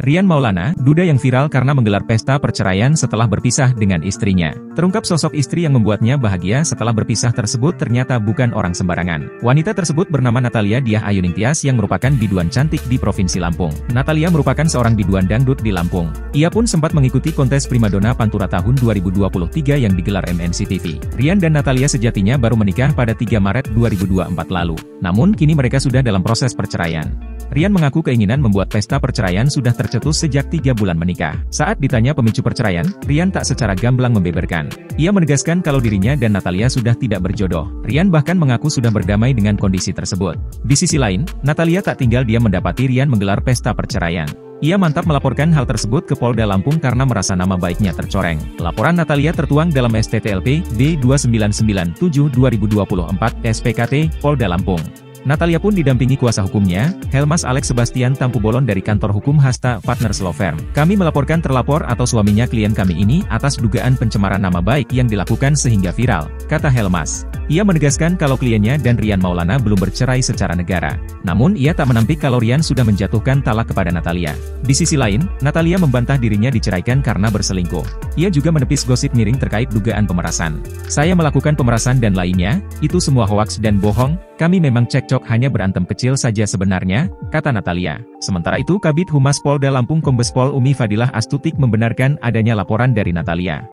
Rian Maulana, duda yang viral karena menggelar pesta perceraian setelah berpisah dengan istrinya. Terungkap sosok istri yang membuatnya bahagia setelah berpisah tersebut ternyata bukan orang sembarangan. Wanita tersebut bernama Natalia Diah Ayuningtyas yang merupakan biduan cantik di Provinsi Lampung. Natalia merupakan seorang biduan dangdut di Lampung. Ia pun sempat mengikuti kontes primadona Pantura tahun 2023 yang digelar MNC TV. Rian dan Natalia sejatinya baru menikah pada 3 Maret 2024 lalu. Namun kini mereka sudah dalam proses perceraian. Rian mengaku keinginan membuat pesta perceraian sudah tercetus sejak 3 bulan menikah. Saat ditanya pemicu perceraian, Rian tak secara gamblang membeberkan. Ia menegaskan kalau dirinya dan Natalia sudah tidak berjodoh. Rian bahkan mengaku sudah berdamai dengan kondisi tersebut. Di sisi lain, Natalia tak tinggal diam mendapati Rian menggelar pesta perceraian. Ia mantap melaporkan hal tersebut ke Polda Lampung karena merasa nama baiknya tercoreng. Laporan Natalia tertuang dalam STTLP D2997/2024 SPKT Polda Lampung. Natalia pun didampingi kuasa hukumnya, Helmas Alex Sebastian Tampubolon dari kantor hukum Hasta Partners Law Firm. Kami melaporkan terlapor atau suaminya klien kami ini atas dugaan pencemaran nama baik yang dilakukan sehingga viral, kata Helmas. Ia menegaskan kalau kliennya dan Rian Maulana belum bercerai secara negara. Namun ia tak menampik kalau Rian sudah menjatuhkan talak kepada Natalia. Di sisi lain, Natalia membantah dirinya diceraikan karena berselingkuh. Ia juga menepis gosip miring terkait dugaan pemerasan. Saya melakukan pemerasan dan lainnya, itu semua hoaks dan bohong, kami memang cekcok hanya berantem kecil saja sebenarnya, kata Natalia. Sementara itu Kabid Humas Polda Lampung Kombes Pol Umi Fadilah Astutik membenarkan adanya laporan dari Natalia.